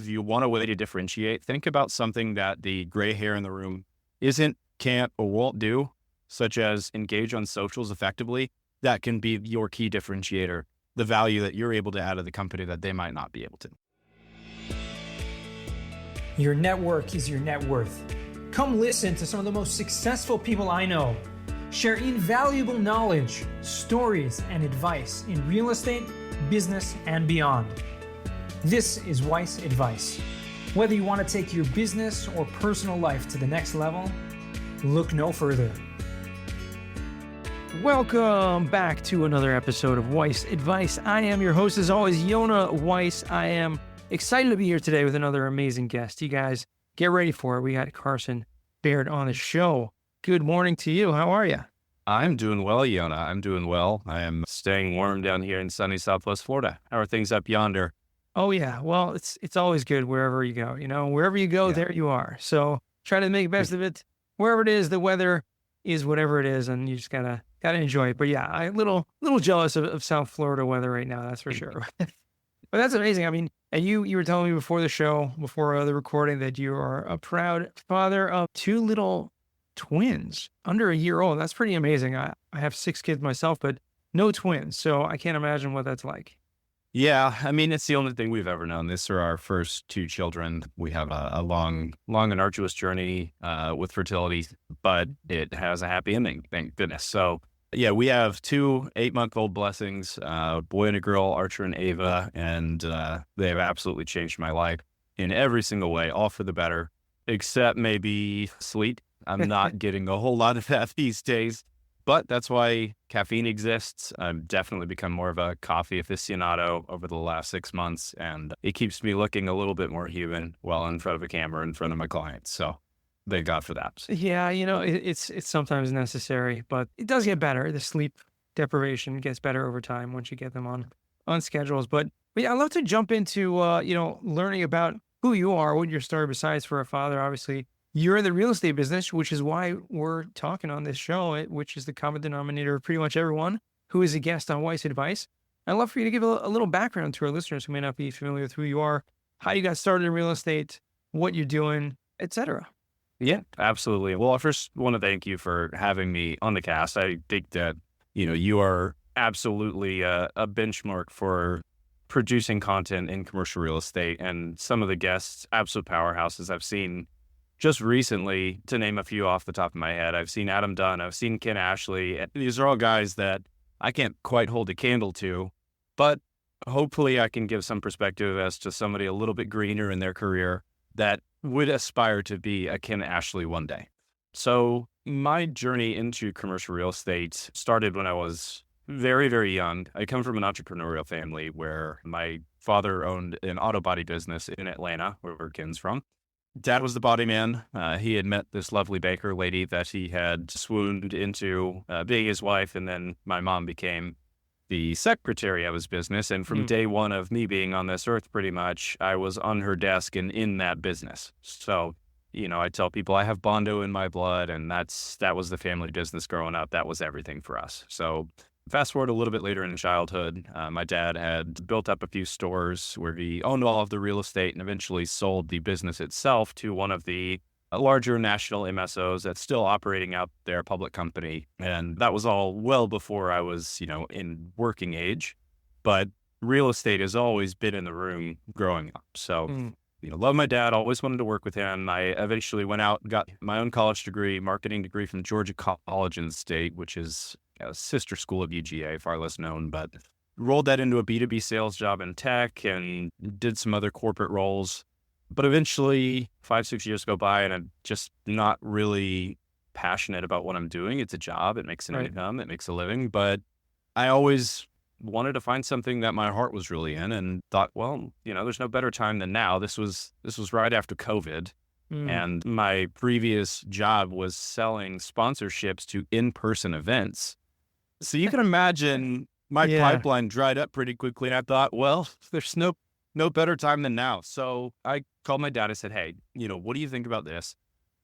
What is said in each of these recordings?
if you want a way to differentiate, think about something that the gray hair in the room isn't, can't, or won't do, such as engage on socials effectively. That can be your key differentiator, the value that you're able to add to the company that they might not be able to. Your network is your net worth. Come listen to some of the most successful people I know share invaluable knowledge, stories, and advice in real estate, business, and beyond. This is Weiss Advice. Whether you want to take your business or personal life to the next level, look no further. Welcome back to another episode of Weiss Advice. I am your host, as always, Yona Weiss. I am excited to be here today with another amazing guest. You guys, get ready for it. We got Carson, Baird on the show. Good morning to you. How are you? I'm doing well, Yona. I'm doing well. I am staying warm down here in sunny Southwest Florida. How are things up yonder? Oh yeah, well, it's always good wherever you go. Wherever you go, There you are. So try to make the best of it. Wherever it is, the weather is whatever it is, and you just gotta enjoy it. But yeah, I'm a little jealous of South Florida weather right now. That's for sure. But that's amazing. I mean, and you were telling me before the show, before the recording, that you are a proud father of two little twins under a year old. That's pretty amazing. I have 6 kids myself, but no twins, so I can't imagine what that's like. Yeah, I mean, it's the only thing we've ever known. These are our first 2 children. We have a long and arduous journey with fertility, but it has a happy ending, thank goodness. So yeah, we have 2 8-month-old blessings, a boy and a girl, Archer and Ava, and they have absolutely changed my life in every single way, all for the better, except maybe sleep. I'm not getting a whole lot of that these days. But that's why caffeine exists. I've definitely become more of a coffee aficionado over the last 6 months, and it keeps me looking a little bit more human while in front of a camera, in front of my clients. So thank God for that. Yeah, it's sometimes necessary, but it does get better. The sleep deprivation gets better over time once you get them on schedules. But yeah, I'd love to jump into learning about who you are, what your story besides for a father. Obviously, you're in the real estate business, which is why we're talking on this show, which is the common denominator of pretty much everyone who is a guest on Weiss Advice. I'd love for you to give a little background to our listeners who may not be familiar with who you are, how you got started in real estate, what you're doing, etc. Yeah, absolutely. Well, I first want to thank you for having me on the cast. I think that, you are absolutely a benchmark for producing content in commercial real estate, and some of the guests, absolute powerhouses I've seen just recently, to name a few off the top of my head. I've seen Adam Dunn, I've seen Ken Ashley. These are all guys that I can't quite hold a candle to, but hopefully I can give some perspective as to somebody a little bit greener in their career that would aspire to be a Ken Ashley one day. So my journey into commercial real estate started when I was very, very young. I come from an entrepreneurial family where my father owned an auto body business in Atlanta, where Ken's from. Dad was the body man. He had met this lovely baker lady that he had swooned into being his wife, and then my mom became the secretary of his business. And from day one of me being on this earth, pretty much, I was on her desk and in that business. So, I tell people I have Bondo in my blood, and that was the family business growing up. That was everything for us. So fast forward a little bit later in childhood, my dad had built up a few stores where he owned all of the real estate and eventually sold the business itself to one of the larger national MSOs that's still operating out their public company. And that was all well before I was, in working age. But real estate has always been in the room growing up. So, love my dad, always wanted to work with him. I eventually went out, got my own college degree, marketing degree from Georgia College in the state, which is a sister school of UGA, far less known, but rolled that into a B2B sales job in tech and did some other corporate roles. But eventually 5-6 years go by and I'm just not really passionate about what I'm doing. It's a job. It makes an income. It makes a living. But I always wanted to find something that my heart was really in and thought, well, there's no better time than now. This was right after COVID. And my previous job was selling sponsorships to in-person events. So you can imagine my pipeline dried up pretty quickly. And I thought, well, there's no better time than now. So I called my dad. I said, hey, what do you think about this?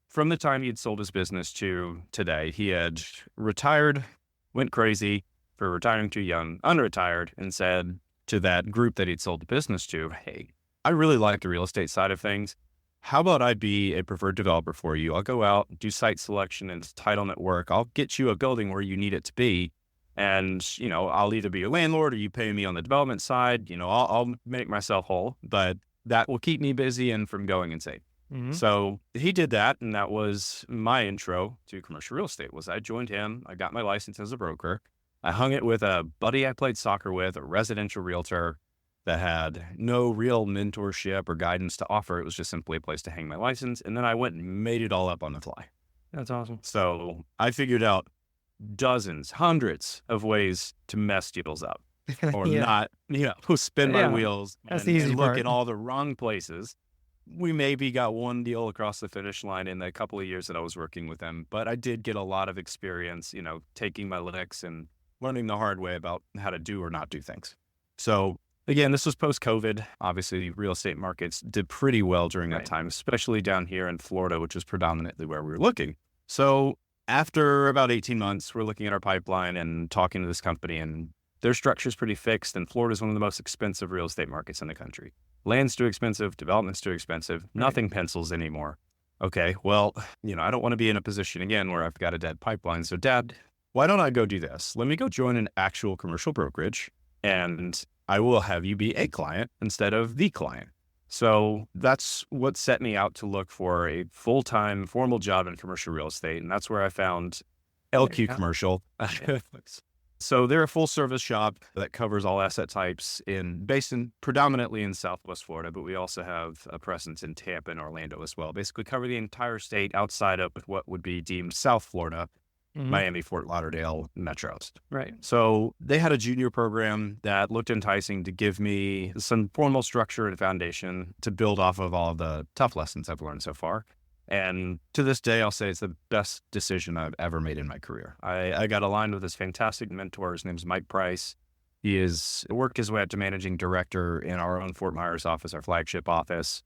From the time he'd sold his business to today, he had retired, went crazy for retiring too young, unretired, and said to that group that he'd sold the business to, hey, I really like the real estate side of things. How about I be a preferred developer for you? I'll go out, do site selection and entitlement work. I'll get you a building where you need it to be. And, I'll either be your landlord or you pay me on the development side. I'll make myself whole, but that will keep me busy and from going insane. Mm-hmm. So he did that. And that was my intro to commercial real estate. Was I joined him. I got my license as a broker. I hung it with a buddy I played soccer with, a residential realtor that had no real mentorship or guidance to offer. It was just simply a place to hang my license. And then I went and made it all up on the fly. That's awesome. So I figured out dozens, hundreds of ways to mess deals up or not, spin my wheels and look in all the wrong places. We maybe got one deal across the finish line in the couple of years that I was working with them, but I did get a lot of experience, taking my licks and learning the hard way about how to do or not do things. So again, this was post-COVID. Obviously, real estate markets did pretty well during that time, especially down here in Florida, which is predominantly where we were looking. So after about 18 months, we're looking at our pipeline and talking to this company, and their structure is pretty fixed. And Florida is one of the most expensive real estate markets in the country. Land's too expensive, development's too expensive, nothing pencils anymore. Okay, well, I don't want to be in a position again where I've got a dead pipeline. So Dad, why don't I go do this? Let me go join an actual commercial brokerage, and I will have you be a client instead of the client. So that's what set me out to look for a full-time formal job in commercial real estate. And that's where I found LQ Commercial. So they're a full service shop that covers all asset types based predominantly in Southwest Florida, but we also have a presence in Tampa and Orlando as well. Basically cover the entire state outside of what would be deemed South Florida, Miami, Fort Lauderdale metros. Right. So they had a junior program that looked enticing to give me some formal structure and foundation to build off of all of the tough lessons I've learned so far. And to this day, I'll say it's the best decision I've ever made in my career. I got aligned with this fantastic mentor. His name's Mike Price. He worked his way up to managing director in our own Fort Myers office, our flagship office.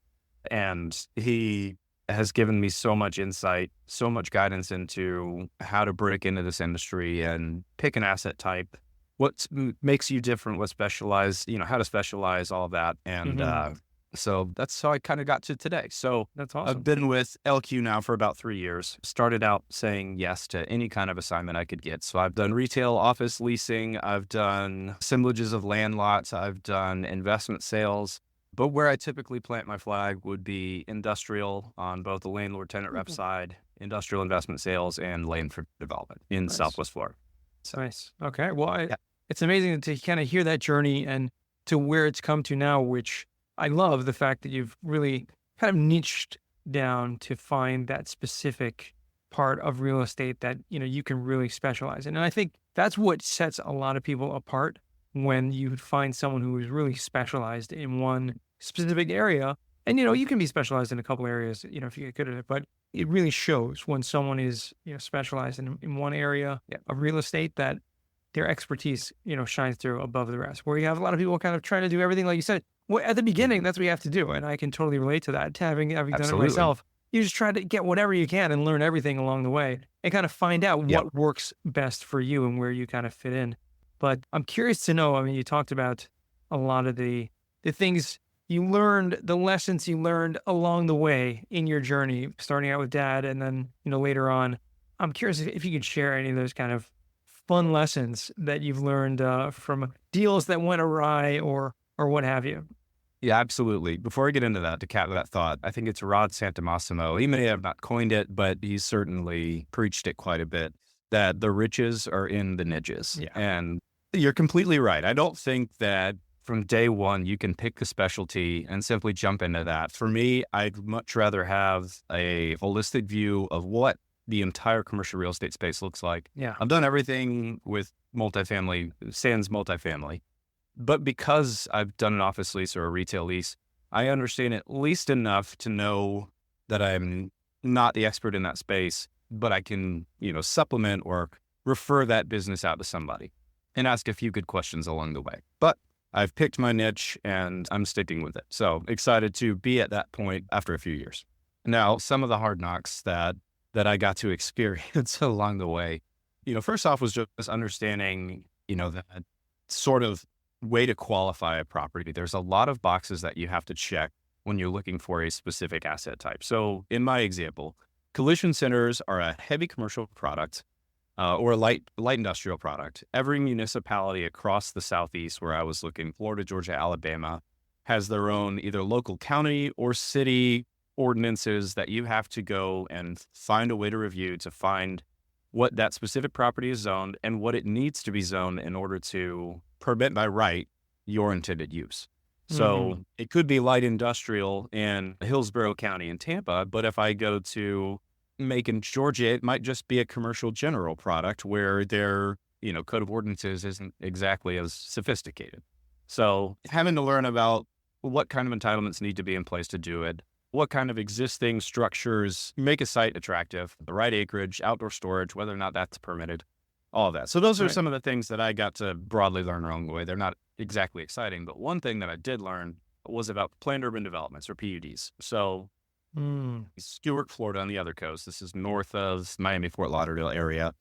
And he has given me so much insight, so much guidance into how to break into this industry and pick an asset type, what makes you different, what specialize, how to specialize, all of that. And so that's how I kind of got to today. So that's awesome. I've been with LQ now for about 3 years. Started out saying yes to any kind of assignment I could get. So I've done retail office leasing. I've done assemblages of land lots. I've done investment sales. But where I typically plant my flag would be industrial on both the landlord-tenant rep side, industrial investment sales, and land for development in Southwest Florida. So. Nice. Okay. Well, it's amazing to kind of hear that journey and to where it's come to now, which I love the fact that you've really kind of niched down to find that specific part of real estate that, you can really specialize in. And I think that's what sets a lot of people apart. When you find someone who is really specialized in one specific area, and, you can be specialized in a couple areas, if you get good at it, but it really shows when someone is, specialized in one area of real estate that their expertise, shines through above the rest, where you have a lot of people kind of trying to do everything. Like you said, well, at the beginning, that's what you have to do. And I can totally relate to that. Having done it myself, you just try to get whatever you can and learn everything along the way and kind of find out what works best for you and where you kind of fit in. But I'm curious to know, you talked about a lot of the things you learned, the lessons you learned along the way in your journey, starting out with Dad and then, later on. I'm curious if you could share any of those kind of fun lessons that you've learned from deals that went awry or what have you. Yeah, absolutely. Before I get into that, to cap that thought, I think it's Rod Santamassimo. He may have not coined it, but he certainly preached it quite a bit, that the riches are in the niches. Yeah. And you're completely right. I don't think that from day one, you can pick a specialty and simply jump into that. For me, I'd much rather have a holistic view of what the entire commercial real estate space looks like. Yeah. I've done everything with multifamily, sans multifamily. But because I've done an office lease or a retail lease, I understand at least enough to know that I'm not the expert in that space, but I can, supplement or refer that business out to somebody and ask a few good questions along the way. But I've picked my niche and I'm sticking with it. So excited to be at that point after a few years. Now, some of the hard knocks that I got to experience along the way, first off was just understanding, that sort of way to qualify a property. There's a lot of boxes that you have to check when you're looking for a specific asset type. So in my example, collision centers are a heavy commercial product or a light industrial product. Every municipality across the Southeast where I was looking, Florida, Georgia, Alabama, has their own either local county or city ordinances that you have to go and find a way to review to find what that specific property is zoned and what it needs to be zoned in order to permit by right your intended use. So it could be light industrial in Hillsborough County in Tampa, but if I go to Macon, Georgia, it might just be a commercial general product where their, code of ordinances isn't exactly as sophisticated. So having to learn about what kind of entitlements need to be in place to do it, what kind of existing structures make a site attractive, the right acreage, outdoor storage, whether or not that's permitted, all of that. So those are some of the things that I got to broadly learn along the way. They're not exactly exciting, but one thing that I did learn was about planned urban developments, or PUDs. So Stuart, Florida on the other coast, this is north of Miami, Fort Lauderdale area.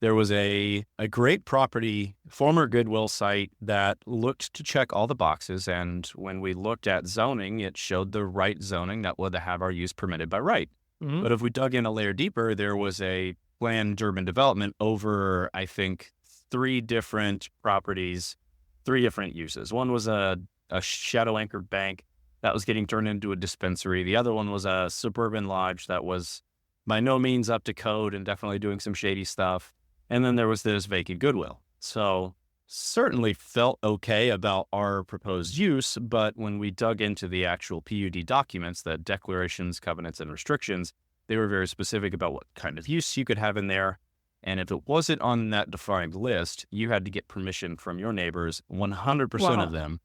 There was a great property, former Goodwill site that looked to check all the boxes. And when we looked at zoning, it showed the right zoning that would have our use permitted by right. But if we dug in a layer deeper, there was a planned urban development over, I think, 3 different properties, 3 different uses. One was a shadow anchored bank that was getting turned into a dispensary. The other one was a suburban lodge that was by no means up to code and definitely doing some shady stuff. And then there was this vacant Goodwill. So certainly felt okay about our proposed use, but when we dug into the actual PUD documents, the declarations, covenants, and restrictions, they were very specific about what kind of use you could have in there. And if it wasn't on that defined list, you had to get permission from your neighbors, 100% of them,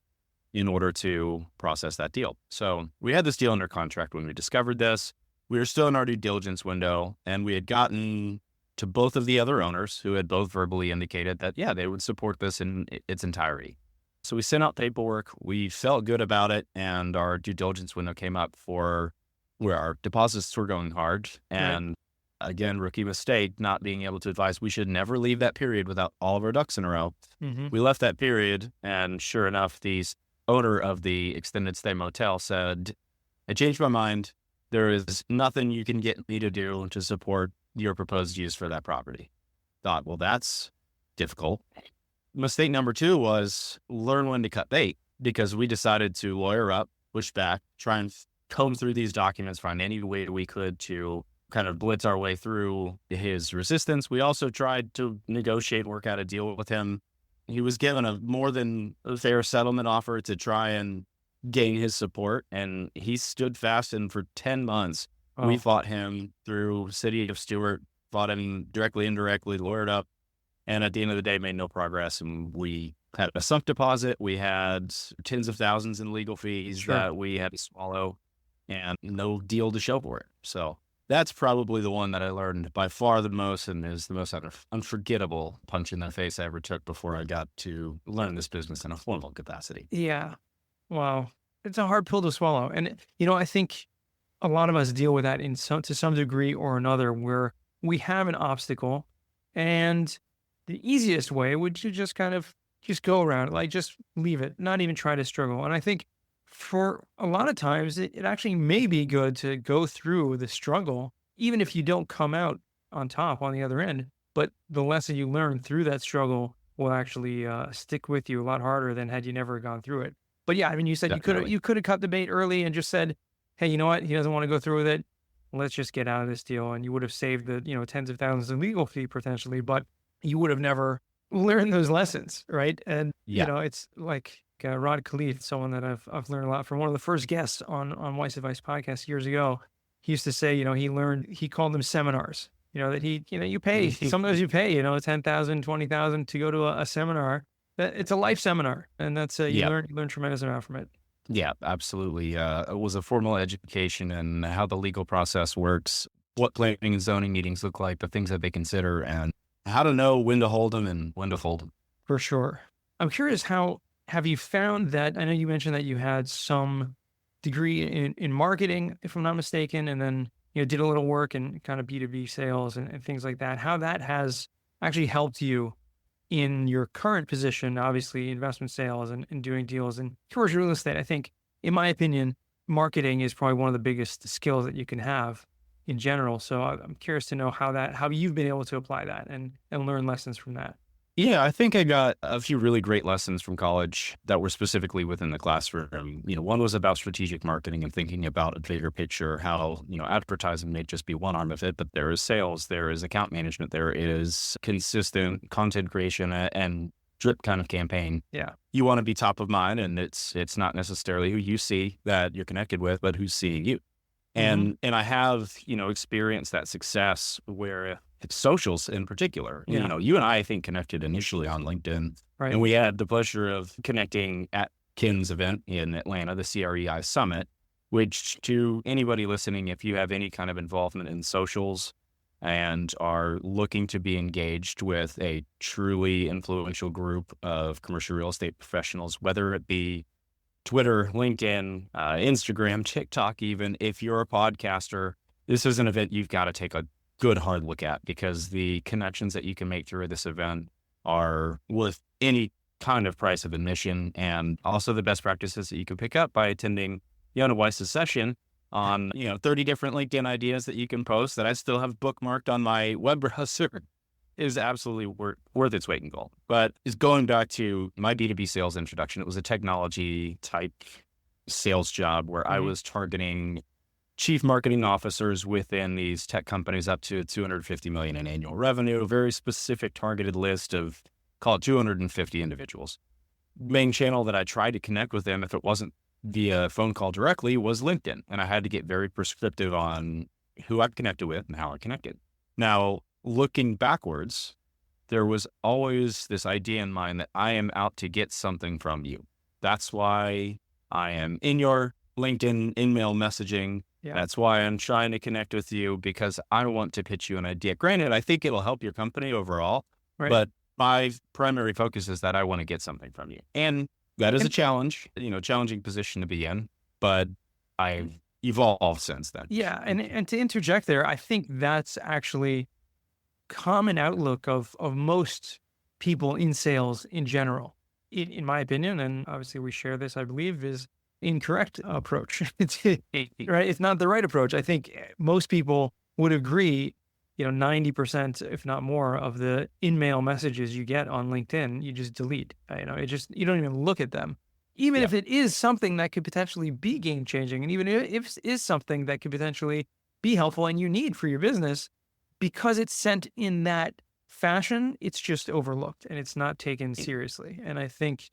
in order to process that deal. So we had this deal under contract when we discovered this. We were still in our due diligence window, and we had gotten to both of the other owners who had both verbally indicated that, yeah, they would support this in its entirety. So we sent out paperwork. We felt good about it, and our due diligence window came up for where our deposits were going hard. And again, rookie mistake, not being able to advise. We should never leave that period without all of our ducks in a row. We left that period, and sure enough, the owner of the extended stay motel said, I changed my mind. There is nothing you can get me to do to support your proposed use for that property. Thought, well, that's difficult. Mistake number 2 was learn when to cut bait, because we decided to lawyer up, push back, try and comb through these documents, find any way we could to kind of blitz our way through his resistance. We also tried to negotiate, work out a deal with him. He was given a more than a fair settlement offer to try and gain his support, and he stood fast. And for 10 months, we fought him through city of Stuart, fought him directly, indirectly, lawyered up, and at the end of the day, made no progress. And we had a sunk deposit. We had tens of thousands in legal fees that we had to swallow, and no deal to show for it. So that's probably the one that I learned by far the most, and is the most unforgettable punch in the face I ever took before I got to learn this business in a formal capacity. Yeah. Wow. It's a hard pill to swallow. And, I think a lot of us deal with that to some degree or another, where we have an obstacle, and the easiest way would to just kind of just go around it, like just leave it, not even try to struggle. And I think for a lot of times, it actually may be good to go through the struggle, even if you don't come out on top on the other end. But the lesson you learn through that struggle will actually stick with you a lot harder than had you never gone through it. But yeah, I mean, you said you could have cut the bait early and just said, hey, you know what? He doesn't want to go through with it. Let's just get out of this deal. And you would have saved the, tens of thousands in legal fee potentially, but you would have never learned those lessons, right? And, it's like Rod Khalif, someone that I've learned a lot from, one of the first guests on Wise Advice podcast years ago. He used to say, he called them seminars, that you pay, sometimes you pay, 10,000, 20,000 to go to a seminar. It's a life seminar. And that's, you learn tremendous amount from it. Yeah, absolutely. It was a formal education in how the legal process works, what planning and zoning meetings look like, the things that they consider, and how to know when to hold them and when to fold them. For sure. I'm curious, have you found that, I know you mentioned that you had some degree in marketing, if I'm not mistaken, and then, did a little work in kind of B2B sales and things like that, how that has actually helped you in your current position, obviously investment sales and doing deals in commercial real estate. I think, in my opinion, marketing is probably one of the biggest skills that you can have in general. So I'm curious to know how you've been able to apply that and learn lessons from that. Yeah, I think I got a few really great lessons from college that were specifically within the classroom. One was about strategic marketing and thinking about a bigger picture, how, advertising may just be one arm of it, but there is sales, there is account management, there is consistent content creation and drip kind of campaign. Yeah. You want to be top of mind, and it's not necessarily who you see that you're connected with, but who's seeing you. And I have, experienced that success where it's socials in particular. Yeah. You and I think connected initially on LinkedIn, Right. and we had the pleasure of connecting at Ken's event in Atlanta, the CREI Summit, which to anybody listening, if you have any kind of involvement in socials and are looking to be engaged with a truly influential group of commercial real estate professionals, whether it be Twitter, LinkedIn, Instagram, TikTok, even if you're a podcaster, this is an event you've got to take a good hard look at, because the connections that you can make through this event are worth any kind of price of admission, and also the best practices that you can pick up by attending Yona Weiss's session on 30 different LinkedIn ideas that you can post that I still have bookmarked on my web browser is absolutely worth its weight in gold. But is going back to my B2B sales introduction. It was a technology type sales job where I was targeting chief marketing officers within these tech companies up to 250 million in annual revenue, a very specific targeted list of, call it 250 individuals. Main channel that I tried to connect with them, if it wasn't via phone call directly, was LinkedIn. And I had to get very prescriptive on who I've connected with and how I connected. Now, looking backwards, there was always this idea in mind that I am out to get something from you. That's why I am in your LinkedIn email messaging. Yeah. That's why I'm trying to connect with you, because I want to pitch you an idea. Granted, I think it'll help your company overall, Right. but my primary focus is that I want to get something from you. And that is a challenge, challenging position to be in, but I've evolved since then. Yeah. And to interject there, I think that's actually common outlook of most people in sales in general, in my opinion. And obviously we share this, I believe, is incorrect approach. It's right. It's not the right approach. I think most people would agree, 90%, if not more, of the in-mail messages you get on LinkedIn, you just delete. You don't even look at them. Even if it is something that could potentially be game changing, and even if it is something that could potentially be helpful and you need for your business, because it's sent in that fashion, it's just overlooked and it's not taken seriously. And I think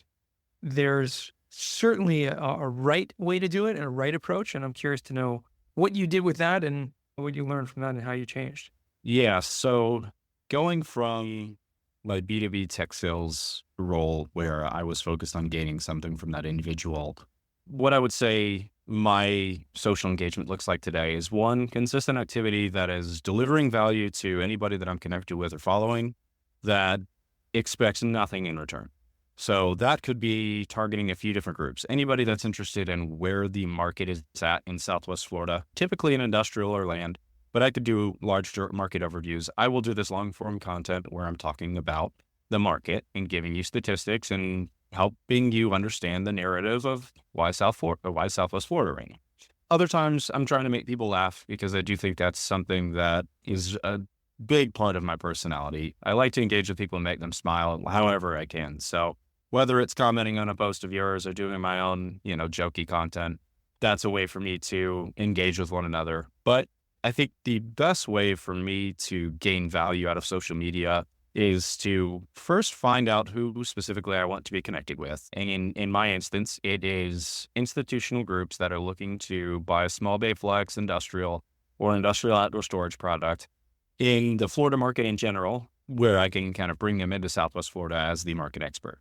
there's certainly a right way to do it and a right approach. And I'm curious to know what you did with that and what you learned from that and how you changed. Yeah. So going from my B2B tech sales role, where I was focused on gaining something from that individual, what I would say my social engagement looks like today is one, consistent activity that is delivering value to anybody that I'm connected with or following that expects nothing in return. So that could be targeting a few different groups. Anybody that's interested in where the market is at in Southwest Florida, typically in industrial or land, but I could do large market overviews. I will do this long form content where I'm talking about the market and giving you statistics and helping you understand the narrative of why Southwest Florida right now. Other times I'm trying to make people laugh, because I do think that's something that is a big part of my personality. I like to engage with people and make them smile however I can. So whether it's commenting on a post of yours or doing my own, jokey content, that's a way for me to engage with one another. But I think the best way for me to gain value out of social media is to first find out who specifically I want to be connected with. And in my instance, it is institutional groups that are looking to buy a small bay flex industrial or industrial outdoor storage product in the Florida market in general, where I can kind of bring them into Southwest Florida as the market expert.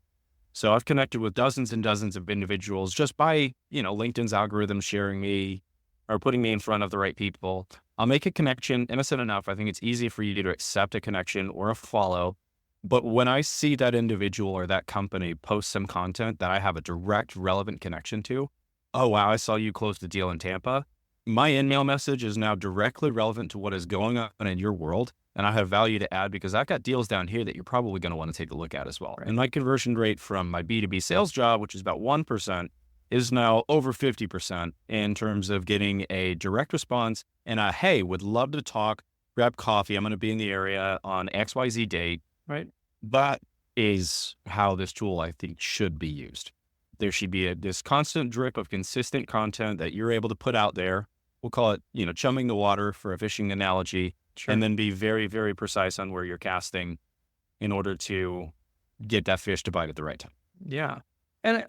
So I've connected with dozens and dozens of individuals just by, LinkedIn's algorithm sharing me or putting me in front of the right people. I'll make a connection, innocent enough. I think it's easy for you to accept a connection or a follow. But when I see that individual or that company post some content that I have a direct relevant connection to, oh, wow, I saw you close the deal in Tampa. My in-mail message is now directly relevant to what is going on in your world. And I have value to add because I've got deals down here that you're probably going to want to take a look at as well. Right. And my conversion rate from my B2B sales job, which is about 1%, is now over 50% in terms of getting a direct response and a, hey, would love to talk, grab coffee. I'm going to be in the area on XYZ date. Right. That is how this tool, I think, should be used. There should be this constant drip of consistent content that you're able to put out there. We'll call it, chumming the water for a fishing analogy, Sure. and then be very, very precise on where you're casting in order to get that fish to bite at the right time. Yeah. And,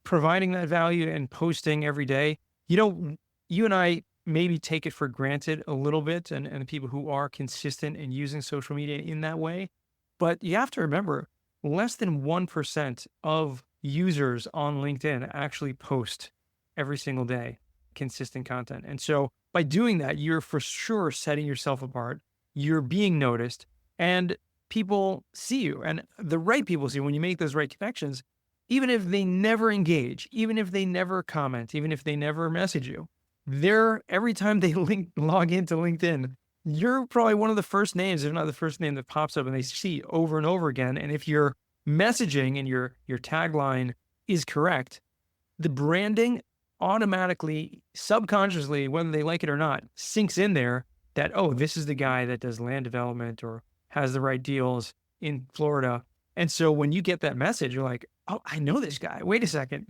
providing that value and posting every day, you and I maybe take it for granted a little bit, and people who are consistent in using social media in that way. But you have to remember, less than 1% of users on LinkedIn actually post every single day consistent content. And so by doing that, you're for sure setting yourself apart. You're being noticed, and people see you. And the right people see you when you make those right connections, even if they never engage, even if they never comment, even if they never message you, every time they log into LinkedIn, you're probably one of the first names, if not the first name that pops up and they see over and over again. And if your messaging and your tagline is correct, the branding automatically, subconsciously, whether they like it or not, sinks in there that, oh, this is the guy that does land development or has the right deals in Florida. And so when you get that message, you're like, oh, I know this guy. Wait a second.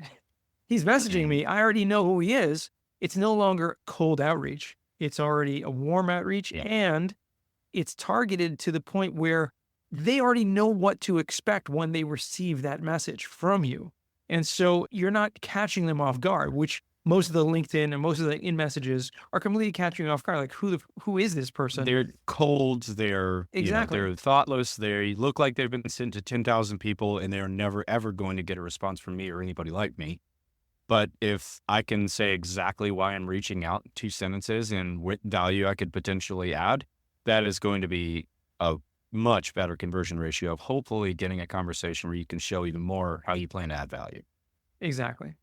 He's messaging me. I already know who he is. It's no longer cold outreach. It's already a warm outreach, and it's targeted to the point where they already know what to expect when they receive that message from you. And so you're not catching them off guard, which most of the LinkedIn and most of the in messages are completely catching you off guard. Like, who is this person? They're cold. They're Exactly. they're thoughtless. They look like they've been sent to 10,000 people, and they're never ever going to get a response from me or anybody like me. But if I can say exactly why I'm reaching out, 2 sentences, and what value I could potentially add, that is going to be a much better conversion ratio of hopefully getting a conversation where you can show even more how you plan to add value. Exactly.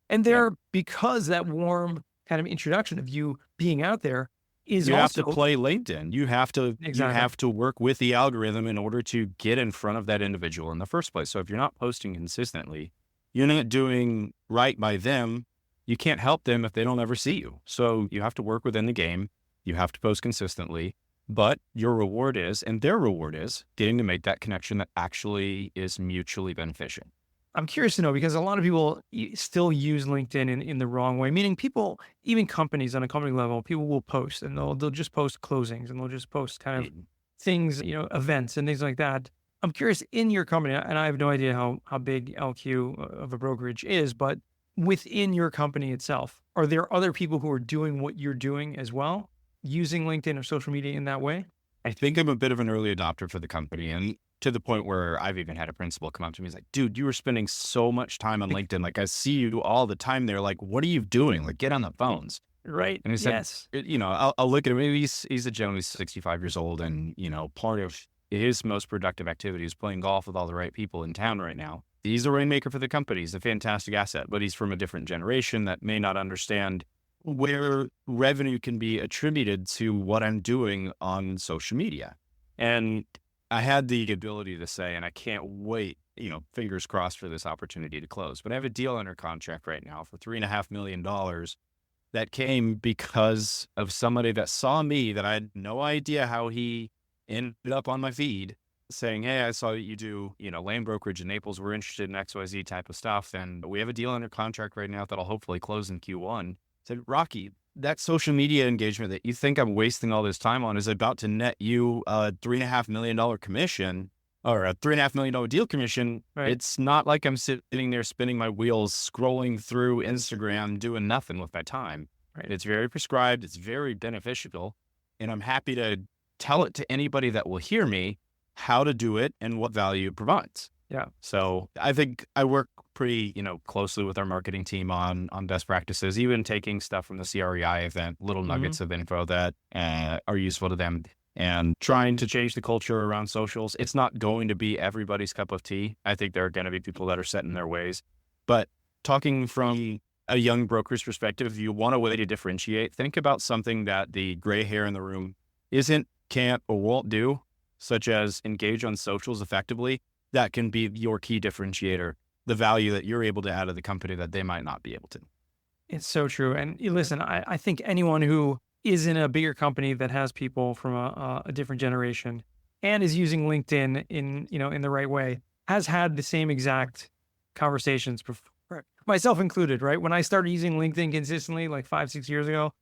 And there, because that warm kind of introduction of you being out there is You have also to play LinkedIn. You have to Exactly. work with the algorithm in order to get in front of that individual in the first place. So if you're not posting consistently, you're not doing right by them. You can't help them if they don't ever see you. So you have to work within the game. You have to post consistently, but your reward is, and their reward is, getting to make that connection that actually is mutually beneficial. I'm curious to know, because a lot of people still use LinkedIn in the wrong way, meaning people, even companies on a company level, people will post and they'll just post closings and they'll just post kind of things, events and things like that. I'm curious, in your company, and I have no idea how big LQ of a brokerage is, but within your company itself, are there other people who are doing what you're doing as well, using LinkedIn or social media in that way? I think I'm a bit of an early adopter for the company, and to the point where I've even had a principal come up to me. He's like, dude, you were spending so much time on LinkedIn. Like, I see you all the time there. Like, what are you doing? Like, get on the phones. Right. And he said, Yes. I'll look at him. Maybe he's a gentleman, he's 65 years old. And, part of his most productive activity is playing golf with all the right people in town right now. He's a rainmaker for the company. He's a fantastic asset, but he's from a different generation that may not understand where revenue can be attributed to what I'm doing on social media. And I had the ability to say, and I can't wait, fingers crossed for this opportunity to close, but I have a deal under contract right now for $3.5 million that came because of somebody that saw me that I had no idea how he ended up on my feed saying, hey, I saw that you do, land brokerage in Naples. We're interested in XYZ type of stuff. And we have a deal under contract right now that'll hopefully close in Q1. I said, Rocky, that social media engagement that you think I'm wasting all this time on is about to net you a $3.5 million commission or a $3.5 million deal commission. Right. It's not like I'm sitting there spinning my wheels, scrolling through Instagram, doing nothing with my time. Right. It's very prescribed. It's very beneficial. And I'm happy to tell it to anybody that will hear me how to do it and what value it provides. Yeah. So I think I work pretty, closely with our marketing team on best practices, even taking stuff from the CREI event, little nuggets of info that are useful to them, and trying to change the culture around socials. It's not going to be everybody's cup of tea. I think there are going to be people that are set in their ways, but talking from a young broker's perspective, if you want a way to differentiate, think about something that the gray hair in the room isn't, can't, or won't do, such as engage on socials effectively. That can be your key differentiator. the value that you're able to add to the company that they might not be able to. It's so true. And listen, I think anyone who is in a bigger company that has people from a different generation and is using LinkedIn in the right way has had the same exact conversations before, myself included, right? When I started using LinkedIn consistently, like 5-6 years ago,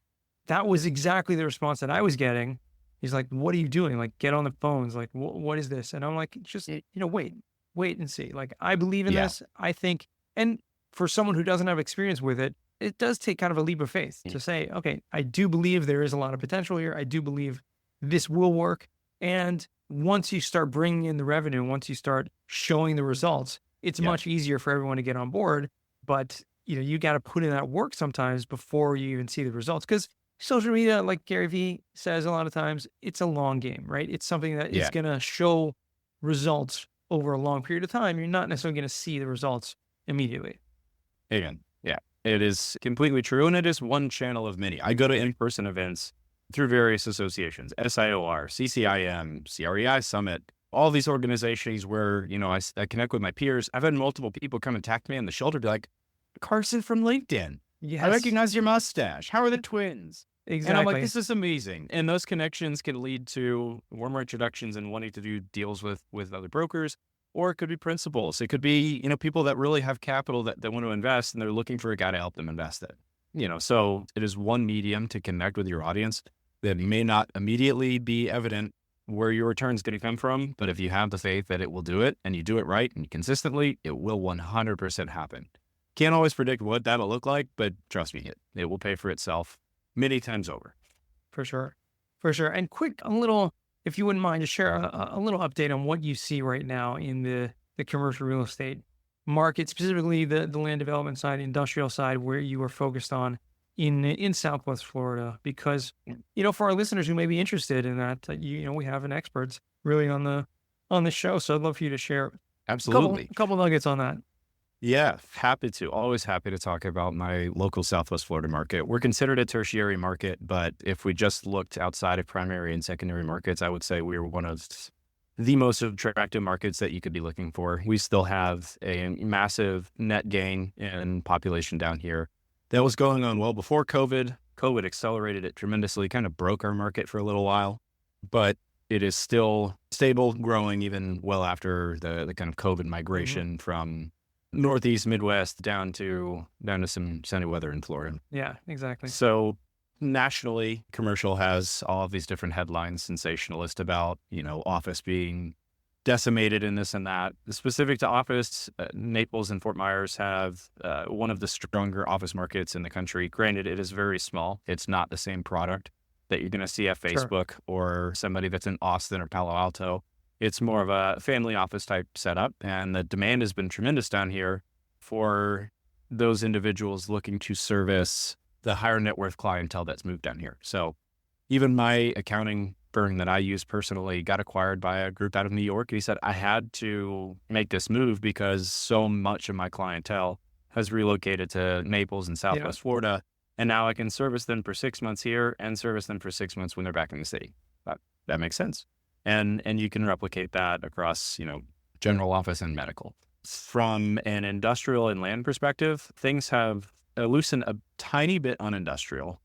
that was exactly the response that I was getting. He's like, "What are you doing? Like, get on the phones. Like, what is this?" And I'm like, "Just, wait and see." Like, I believe in this. I think, and for someone who doesn't have experience with it, it does take kind of a leap of faith to say, okay, I do believe there is a lot of potential here. I do believe this will work. And once you start bringing in the revenue, once you start showing the results, it's much easier for everyone to get on board. But, you got to put in that work sometimes before you even see the results. Because social media, like Gary Vee says a lot of times, it's a long game, right? It's something that is going to show results over a long period of time. You're not necessarily going to see the results immediately. Again, it is completely true. And it is one channel of many. I go to in-person events through various associations, SIOR, CCIM, CREI Summit, all these organizations where, I connect with my peers. I've had multiple people come and tap me on the shoulder, be like, "Carson from LinkedIn. Yes. I recognize your mustache. How are the twins?" Exactly. And I'm like, this is amazing. And those connections can lead to warmer introductions and wanting to do deals with other brokers, or it could be principals. It could be, people that really have capital that want to invest and they're looking for a guy to help them invest it. So it is one medium to connect with your audience that may not immediately be evident where your return is going to come from. But if you have the faith that it will do it and you do it right and consistently, it will 100% happen. Can't always predict what that'll look like, but trust me, it will pay for itself many times over. For sure. And if you wouldn't mind, to share a little update on what you see right now in the commercial real estate market, specifically the land development side, industrial side, where you are focused on in Southwest Florida. Because, for our listeners who may be interested in that, we have an experts really on the show. So I'd love for you to share Absolutely. a couple nuggets on that. Yeah, happy to. Always happy to talk about my local Southwest Florida market. We're considered a tertiary market, but if we just looked outside of primary and secondary markets, I would say we were one of the most attractive markets that you could be looking for. We still have a massive net gain in population down here that was going on well before COVID. COVID accelerated it tremendously, kind of broke our market for a little while, but it is still stable, growing even well after the kind of COVID migration from Northeast, Midwest, down to some sunny weather in Florida. Yeah, exactly. So nationally, commercial has all of these different headlines, sensationalist about, office being decimated in this and that. Specific to office, Naples and Fort Myers have one of the stronger office markets in the country. Granted, it is very small. It's not the same product that you're going to see at Facebook or somebody that's in Austin or Palo Alto. It's more of a family office type setup, and the demand has been tremendous down here for those individuals looking to service the higher net worth clientele that's moved down here. So even my accounting firm that I use personally got acquired by a group out of New York. He said, I had to make this move because so much of my clientele has relocated to Naples and Southwest Florida, and now I can service them for 6 months here and service them for 6 months when they're back in the city. That makes sense. And you can replicate that across, general office and medical. From an industrial and land perspective, things have loosened a tiny bit on industrial,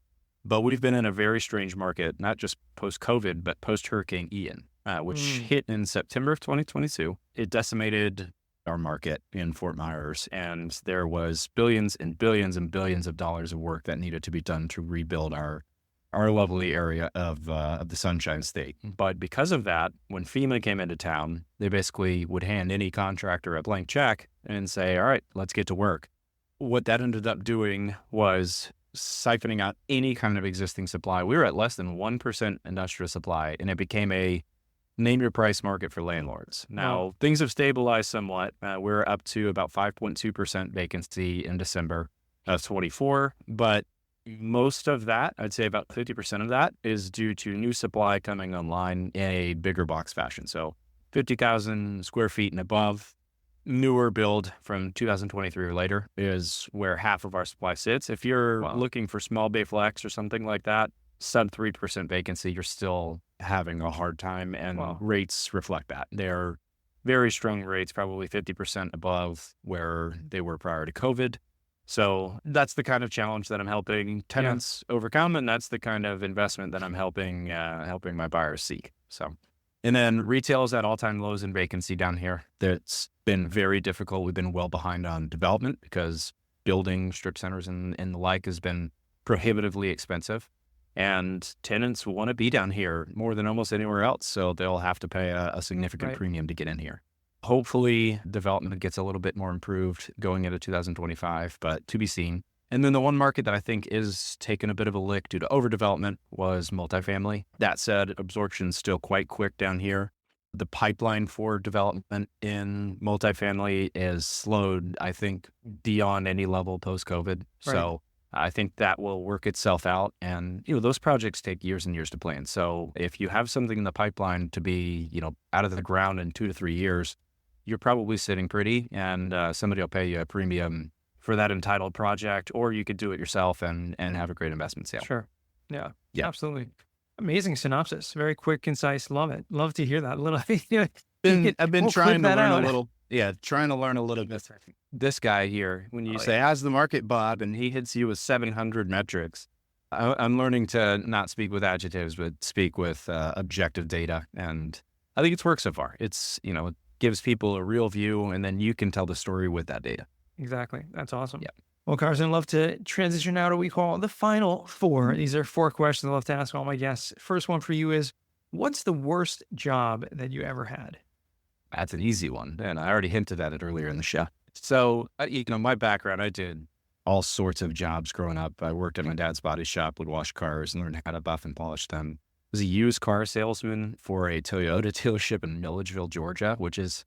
but we've been in a very strange market, not just post-COVID, but post-Hurricane Ian, which hit in September of 2022. It decimated our market in Fort Myers, and there was billions and billions and billions of dollars of work that needed to be done to rebuild our lovely area of the Sunshine State. But because of that, when FEMA came into town, they basically would hand any contractor a blank check and say, all right, let's get to work. What that ended up doing was siphoning out any kind of existing supply. We were at less than 1% industrial supply, and it became a name your price market for landlords. Now, things have stabilized somewhat. We're up to about 5.2% vacancy in December of 24, but most of that, I'd say about 50% of that, is due to new supply coming online in a bigger box fashion. So 50,000 square feet and above, newer build from 2023 or later is where half of our supply sits. If you're looking for small bay flex or something like that, sub 3% vacancy, you're still having a hard time, and rates reflect that. They're very strong rates, probably 50% above where they were prior to COVID. So that's the kind of challenge that I'm helping tenants overcome, and that's the kind of investment that I'm helping my buyers seek. So, and then retail is at all-time lows in vacancy down here. That's been very difficult. We've been well behind on development because building strip centers and the like has been prohibitively expensive. And tenants want to be down here more than almost anywhere else. So they'll have to pay a significant premium to get in here. Hopefully development gets a little bit more improved going into 2025, but to be seen. And then the one market that I think is taking a bit of a lick due to overdevelopment was multifamily. That said, absorption's still quite quick down here. The pipeline for development in multifamily is slowed, I think, beyond any level post-COVID. So I think that will work itself out. And, those projects take years and years to plan. So if you have something in the pipeline to be, out of the ground in 2 to 3 years, you're probably sitting pretty, and somebody will pay you a premium for that entitled project, or you could do it yourself and have a great investment sale. Sure. Yeah, absolutely. Amazing synopsis. Very quick, concise. Love it. Love to hear that. I've been trying to learn a little. Yeah, trying to learn a little bit. This guy here, when you say, how's the market, Bob? And he hits you with 700 metrics. I'm learning to not speak with adjectives, but speak with objective data. And I think it's worked so far. It's, it gives people a real view, and then you can tell the story with that data. Exactly. That's awesome. Yeah. Well, Carson, I'd love to transition now to what we call the final 4. These are 4 questions I love to ask all my guests. First one for you is, what's the worst job that you ever had? That's an easy one. And I already hinted at it earlier in the show. So, my background, I did all sorts of jobs growing up. I worked at my dad's body shop, would wash cars and learn how to buff and polish them. I was a used car salesman for a Toyota dealership in Milledgeville, Georgia, which is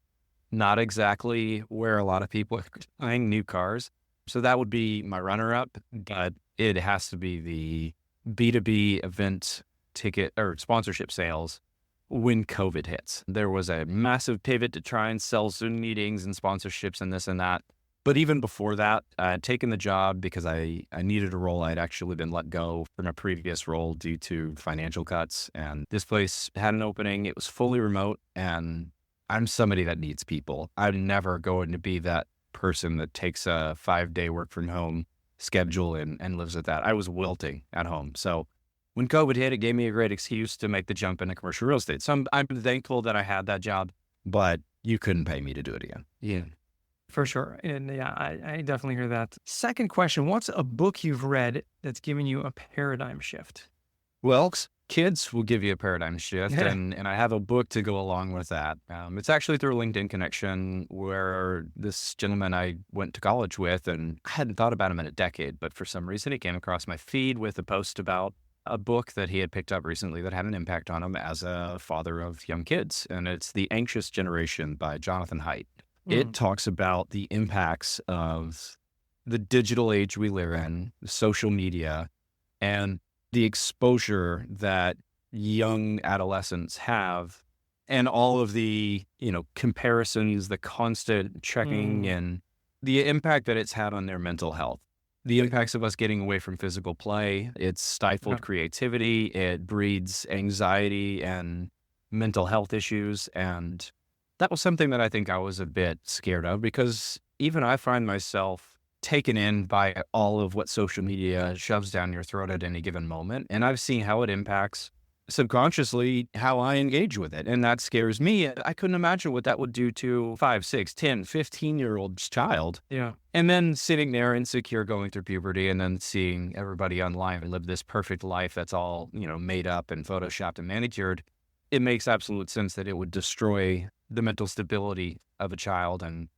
not exactly where a lot of people are buying new cars. So that would be my runner-up, but it has to be the B2B event ticket or sponsorship sales when COVID hits. There was a massive pivot to try and sell Zoom meetings and sponsorships and this and that. But even before that, I had taken the job because I needed a role. I'd actually been let go from a previous role due to financial cuts. And this place had an opening. It was fully remote, and I'm somebody that needs people. I'm never going to be that person that takes a 5-day work from home schedule and lives with that. I was wilting at home. So when COVID hit, it gave me a great excuse to make the jump into commercial real estate. So I'm thankful that I had that job, but you couldn't pay me to do it again. Yeah. For sure. And I definitely hear that. Second question, what's a book you've read that's given you a paradigm shift? Well, kids will give you a paradigm shift, and I have a book to go along with that. It's actually through a LinkedIn connection where this gentleman I went to college with, and I hadn't thought about him in a decade, but for some reason he came across my feed with a post about a book that he had picked up recently that had an impact on him as a father of young kids, and it's The Anxious Generation by Jonathan Haidt. It talks about the impacts of the digital age we live in, social media, and the exposure that young adolescents have, and all of the, comparisons, the constant checking, and the impact that it's had on their mental health. The impacts of us getting away from physical play. It's stifled creativity. It breeds anxiety and mental health issues. And that was something that I think I was a bit scared of, because even I find myself taken in by all of what social media shoves down your throat at any given moment. And I've seen how it impacts subconsciously how I engage with it. And that scares me. I couldn't imagine what that would do to 5, 6, 10, 15-year-old child. Yeah. And then sitting there insecure, going through puberty, and then seeing everybody online live this perfect life that's all, made up and photoshopped and manicured. It makes absolute sense that it would destroy the mental stability of a child. And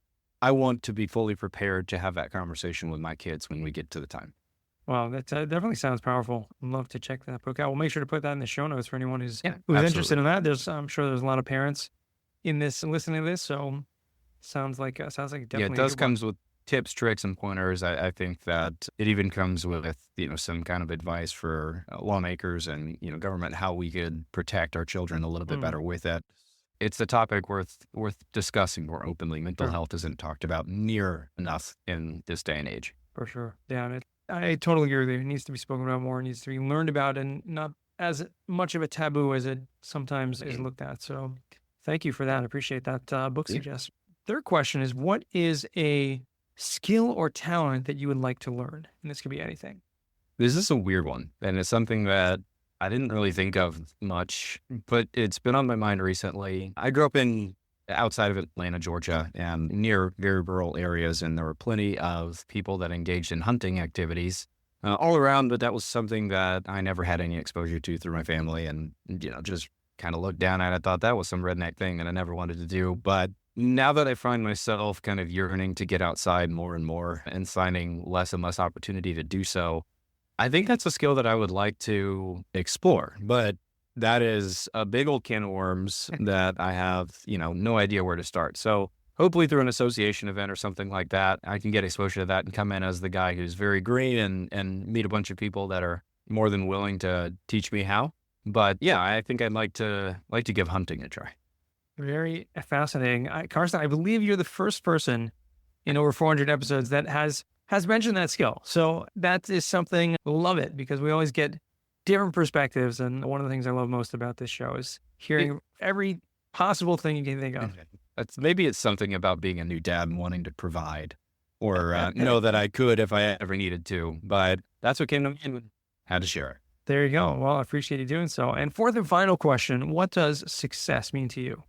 I want to be fully prepared to have that conversation with my kids when we get to the time. Wow, that definitely sounds powerful. I'd love to check that book out. We'll make sure to put that in the show notes for anyone who's interested in that. I'm sure there's a lot of parents in this listening to this, so sounds like definitely. Yeah, it does comes with tips, tricks, and pointers. I think that it even comes with some kind of advice for lawmakers and government, how we could protect our children a little bit better with it. It's a topic worth discussing more openly. Mental health isn't talked about near enough in this day and age. For sure. Yeah, I totally agree with you. It needs to be spoken about more. It needs to be learned about, and not as much of a taboo as it sometimes is looked at. So Thank you for that. I appreciate that book suggestion. Third question is, what is a skill or talent that you would like to learn? And this could be anything. This is a weird one, and it's something that I didn't really think of much, but it's been on my mind recently. I grew up outside of Atlanta, Georgia, and near very rural areas, and there were plenty of people that engaged in hunting activities all around, but that was something that I never had any exposure to through my family, and just kind of looked down at it. I thought that was some redneck thing that I never wanted to do. But now that I find myself kind of yearning to get outside more and more and finding less and less opportunity to do so, I think that's a skill that I would like to explore. But that is a big old can of worms that I have, no idea where to start. So hopefully through an association event or something like that, I can get exposure to that and come in as the guy who's very green and meet a bunch of people that are more than willing to teach me how. But yeah, I think I'd like to give hunting a try. Very fascinating. Carson, I believe you're the first person in over 400 episodes that has mentioned that skill. So that is something, love it, because we always get different perspectives. And one of the things I love most about this show is hearing every possible thing you can think of. Maybe it's something about being a new dad and wanting to provide or know that I could if I ever needed to. But that's what came to mind when I had to share it. There you go. Well, I appreciate you doing so. And fourth and final question, what does success mean to you?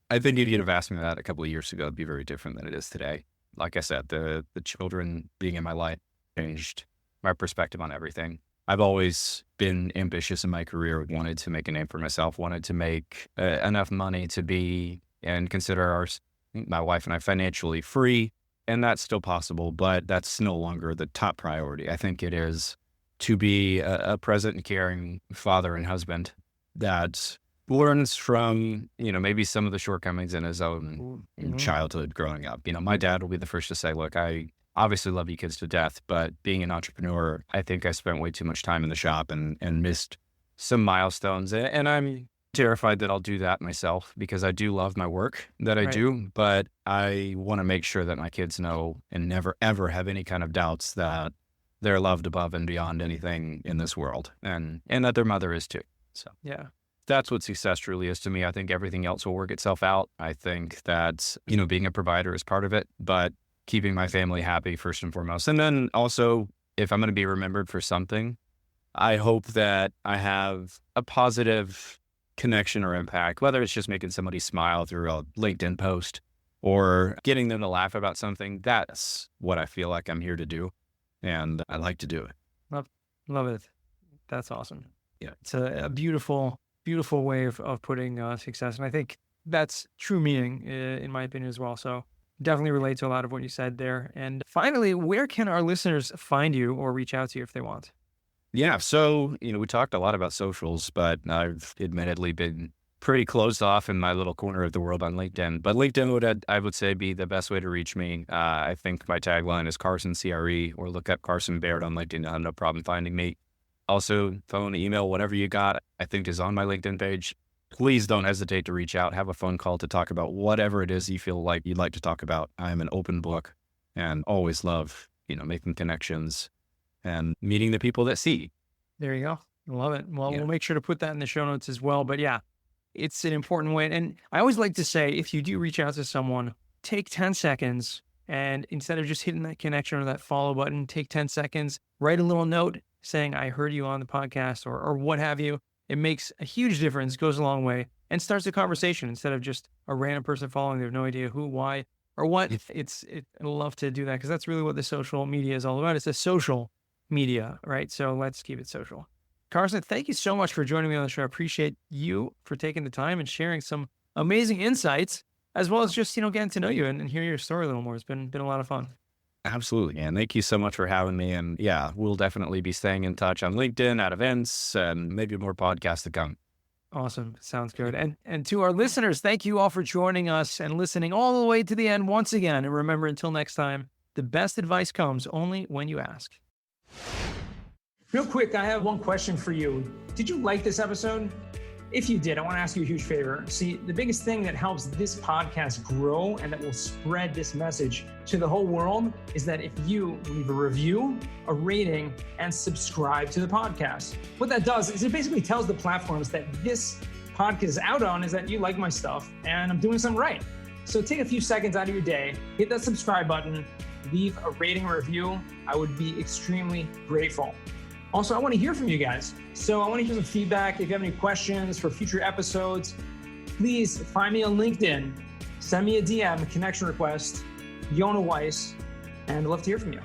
I think if you'd have asked me that a couple of years ago, it'd be very different than it is today. Like I said, the children being in my life changed my perspective on everything. I've always been ambitious in my career, wanted to make a name for myself, wanted to make enough money to be and consider my wife and I financially free. And that's still possible, but that's no longer the top priority. I think it is to be a present and caring father and husband that learns from, maybe some of the shortcomings in his own childhood growing up. My dad will be the first to say, look, I obviously love you kids to death, but being an entrepreneur, I think I spent way too much time in the shop and missed some milestones. And I'm terrified that I'll do that myself because I do love my work that I do, but I want to make sure that my kids know and never, ever have any kind of doubts that they're loved above and beyond anything in this world and that their mother is too. So yeah, that's what success truly is to me. I think everything else will work itself out. I think that, being a provider is part of it, but keeping my family happy first and foremost. And then also, if I'm going to be remembered for something, I hope that I have a positive connection or impact, whether it's just making somebody smile through a LinkedIn post or getting them to laugh about something. That's what I feel like I'm here to do. And I like to do it. Love it. That's awesome. Yeah. It's a beautiful way of putting success. And I think that's true meaning in my opinion as well. So definitely relate to a lot of what you said there. And finally, where can our listeners find you or reach out to you if they want? Yeah. So, we talked a lot about socials, but I've admittedly been pretty closed off in my little corner of the world on LinkedIn. But LinkedIn I would say, be the best way to reach me. I think my tagline is Carson CRE, or look up Carson Baird on LinkedIn. I have no problem finding me. Also, phone, email, whatever you got, I think is on my LinkedIn page. Please don't hesitate to reach out, have a phone call to talk about whatever it is you feel like you'd like to talk about. I am an open book and always love, making connections and meeting the people that see. There you go. I love it. Well, we'll make sure to put that in the show notes as well. But yeah, it's an important way. And I always like to say, if you do reach out to someone, take 10 seconds and instead of just hitting that connection or that follow button, take 10 seconds, write a little note saying, I heard you on the podcast or what have you. It makes a huge difference, goes a long way, and starts a conversation instead of just a random person following. They have no idea who, why, or what. I love to do that because that's really what the social media is all about. It's a social media, right? So let's keep it social. Carson, thank you so much for joining me on the show. I appreciate you for taking the time and sharing some amazing insights, as well as just, getting to know you and hear your story a little more. It's been a lot of fun. Absolutely. And thank you so much for having me. And yeah, we'll definitely be staying in touch on LinkedIn, at events, and maybe more podcasts to come. Awesome. Sounds good. And to our listeners, thank you all for joining us and listening all the way to the end once again. And remember, until next time, the best advice comes only when you ask. Real quick, I have one question for you. Did you like this episode? If you did, I want to ask you a huge favor. See, the biggest thing that helps this podcast grow and that will spread this message to the whole world is that if you leave a review, a rating, and subscribe to the podcast. What that does is it basically tells the platforms that this podcast is out on is that you like my stuff and I'm doing something right. So take a few seconds out of your day, hit that subscribe button, leave a rating or review. I would be extremely grateful. Also, I want to hear from you guys. So I want to hear some feedback. If you have any questions for future episodes, please find me on LinkedIn, send me a DM, a connection request, Yona Weiss, and I'd love to hear from you.